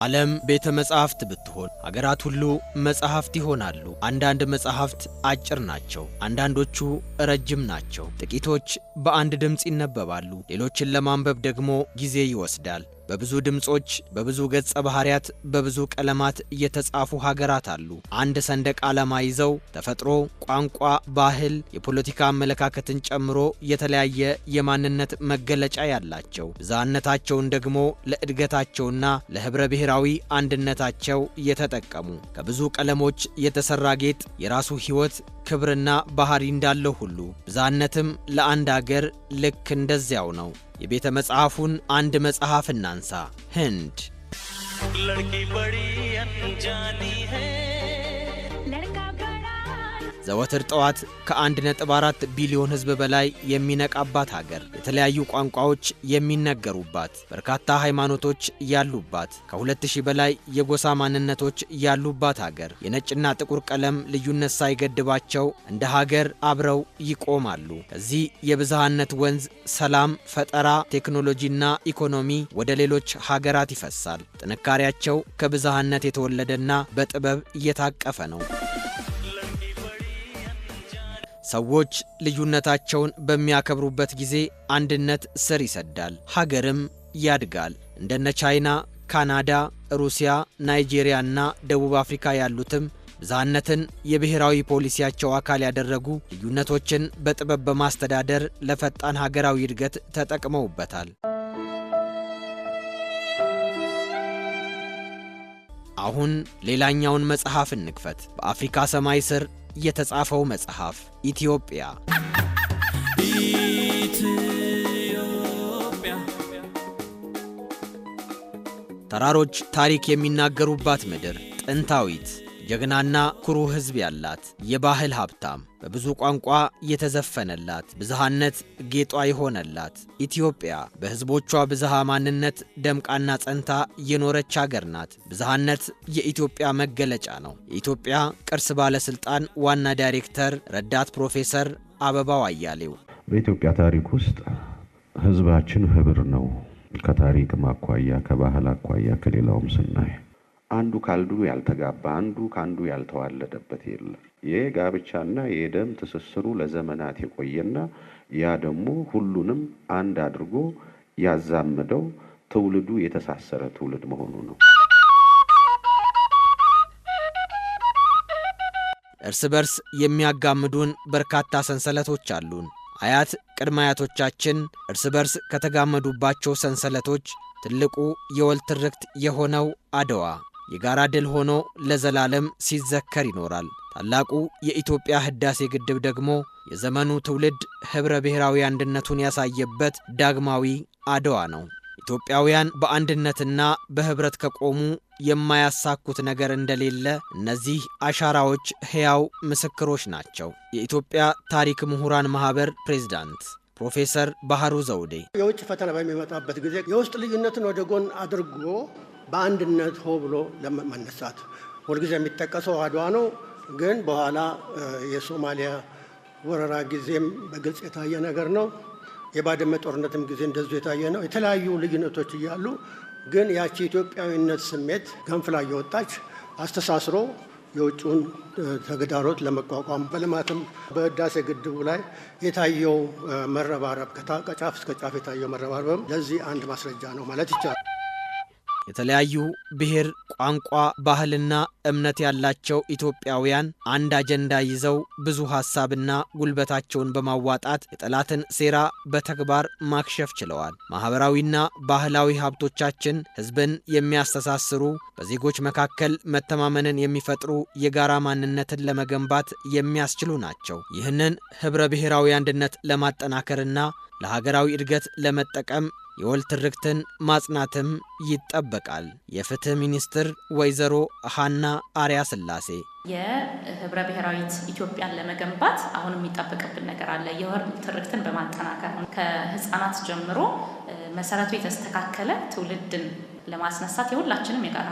ዓለም ቤተ መጻሕፍት ብትሆን ሀገራት ሁሉ መጻሕፍት ይሆናሉ። አንዳንድ መጻሕፍት አጭር ናቸው፣ አንዳንዶቹ ረጅም ናቸው። ጥቂቶች በአንድ ድምጽ ይነበባሉ፣ ሌሎችን ለማንበብ ደግሞ ጊዜ ይወስዳል። በብዙ ድምጾች፣ በብዙ ገጸ ባህሪያት፣ በብዙ ቀለማት የተጻፉ ሀገራት አሉ። አንድ ሰንደቅ ዓላማ ይዘው ተፈጥሮ፣ ቋንቋ፣ ባህል፣ የፖለቲካ አመለካከትን ጨምሮ የተለያየ የማንነት መገለጫ ያላቸው ብዝሃነታቸውን ደግሞ ለእድገታቸውና ለህብረ ብሔራዊ አንድነታቸው የተጠቀሙ ከብዙ ቀለሞች የተሰራ ጌጥ የራሱ ሕይወት ክብርና ባህሪ እንዳለው ሁሉ ብዝሃነትም ለአንድ አገር ልክ እንደዚያው ነው። የቤተ መጽሐፉን አንድ መጽሐፍ እናንሳ። ህንድ लड़की बड़ी अनजानी है लड़का बड़ा ዘወትር ጠዋት ከ1.4 ቢሊዮን ህዝብ በላይ የሚነቃባት ሀገር፣ የተለያዩ ቋንቋዎች የሚነገሩባት፣ በርካታ ሃይማኖቶች ያሉባት፣ ከ2000 በላይ የጎሳ ማንነቶች ያሉባት ሀገር፣ የነጭና ጥቁር ቀለም ልዩነት ሳይገድባቸው እንደ ሀገር አብረው ይቆማሉ። ከዚህ የብዝሃነት ወንዝ ሰላም፣ ፈጠራ፣ ቴክኖሎጂና ኢኮኖሚ ወደ ሌሎች ሀገራት ይፈሳል። ጥንካሬያቸው ከብዝሃነት የተወለደና በጥበብ እየታቀፈ ነው። ሰዎች ልዩነታቸውን በሚያከብሩበት ጊዜ አንድነት ስር ይሰዳል፣ ሀገርም ያድጋል። እንደነ ቻይና፣ ካናዳ፣ ሩሲያ፣ ናይጄሪያና ደቡብ አፍሪካ ያሉትም ብዝሃነትን የብሔራዊ ፖሊሲያቸው አካል ያደረጉ ልዩነቶችን በጥበብ በማስተዳደር ለፈጣን ሀገራዊ እድገት ተጠቅመውበታል። አሁን ሌላኛውን መጽሐፍ እንክፈት። በአፍሪካ ሰማይ ስር የተጻፈው መጽሐፍ ኢትዮጵያ። ተራሮች ታሪክ የሚናገሩባት ምድር፣ ጥንታዊት ጀግናና ኩሩ ሕዝብ ያላት፣ የባህል ሀብታም፣ በብዙ ቋንቋ የተዘፈነላት፣ ብዝሃነት ጌጧ የሆነላት ኢትዮጵያ በሕዝቦቿ ብዝሃ ማንነት ደምቃና ጸንታ የኖረች ሀገር ናት። ብዝሃነት የኢትዮጵያ መገለጫ ነው። የኢትዮጵያ ቅርስ ባለስልጣን ዋና ዳይሬክተር ረዳት ፕሮፌሰር አበባው አያሌው በኢትዮጵያ ታሪክ ውስጥ ሕዝባችን ህብር ነው። ከታሪክ አኳያ፣ ከባህል አኳያ፣ ከሌላውም ስናይ አንዱ ካልዱ ያልተጋባ፣ አንዱ ካንዱ ያልተዋለደበት የለም። የጋብቻና የደም ትስስሩ ለዘመናት የቆየና ያ ደግሞ ሁሉንም አንድ አድርጎ ያዛመደው ትውልዱ የተሳሰረ ትውልድ መሆኑ ነው። እርስ በርስ የሚያጋምዱን በርካታ ሰንሰለቶች አሉን። አያት ቅድመ አያቶቻችን እርስ በርስ ከተጋመዱባቸው ሰንሰለቶች ትልቁ የወል ትርክት የሆነው አድዋ የጋራ ድል ሆኖ ለዘላለም ሲዘከር ይኖራል። ታላቁ የኢትዮጵያ ህዳሴ ግድብ ደግሞ የዘመኑ ትውልድ ህብረ ብሔራዊ አንድነቱን ያሳየበት ዳግማዊ አድዋ ነው። ኢትዮጵያውያን በአንድነትና በህብረት ከቆሙ የማያሳኩት ነገር እንደሌለ እነዚህ አሻራዎች ሕያው ምስክሮች ናቸው። የኢትዮጵያ ታሪክ ምሁራን ማህበር ፕሬዝዳንት ፕሮፌሰር ባህሩ ዘውዴ የውጭ ፈተና በሚመጣበት ጊዜ የውስጥ ልዩነትን ወደ ጎን አድርጎ በአንድነት ሆ ብሎ ለመነሳት ሁልጊዜ የሚጠቀሰው አድዋ ነው። ግን በኋላ የሶማሊያ ወረራ ጊዜም በግልጽ የታየ ነገር ነው። የባድመ ጦርነትም ጊዜ እንደዚሁ የታየ ነው። የተለያዩ ልዩነቶች እያሉ ግን ያቺ ኢትዮጵያዊነት ስሜት ገንፍላ እየወጣች አስተሳስሮ የውጭውን ተግዳሮት ለመቋቋም በልማትም በህዳሴ ግድቡ ላይ የታየው መረባረብ ከጫፍ እስከ ጫፍ የታየው መረባረብም ለዚህ አንድ ማስረጃ ነው ማለት ይቻላል። የተለያዩ ብሔር፣ ቋንቋ፣ ባህልና እምነት ያላቸው ኢትዮጵያውያን አንድ አጀንዳ ይዘው ብዙ ሐሳብና ጉልበታቸውን በማዋጣት የጠላትን ሴራ በተግባር ማክሸፍ ችለዋል። ማህበራዊና ባህላዊ ሀብቶቻችን ህዝብን የሚያስተሳስሩ፣ በዜጎች መካከል መተማመንን የሚፈጥሩ፣ የጋራ ማንነትን ለመገንባት የሚያስችሉ ናቸው። ይህንን ህብረ ብሔራዊ አንድነት ለማጠናከርና ለሀገራዊ እድገት ለመጠቀም የወል ትርክትን ማጽናትም ይጠበቃል። የፍትህ ሚኒስትር ወይዘሮ ሀና አርያ ስላሴ የህብረ ብሔራዊት ኢትዮጵያን ለመገንባት አሁን የሚጠበቅብን ነገር አለ። የወል ትርክትን በማጠናከር ከህፃናት ጀምሮ መሰረቱ የተስተካከለ ትውልድን ለማስነሳት የሁላችንም የጋራ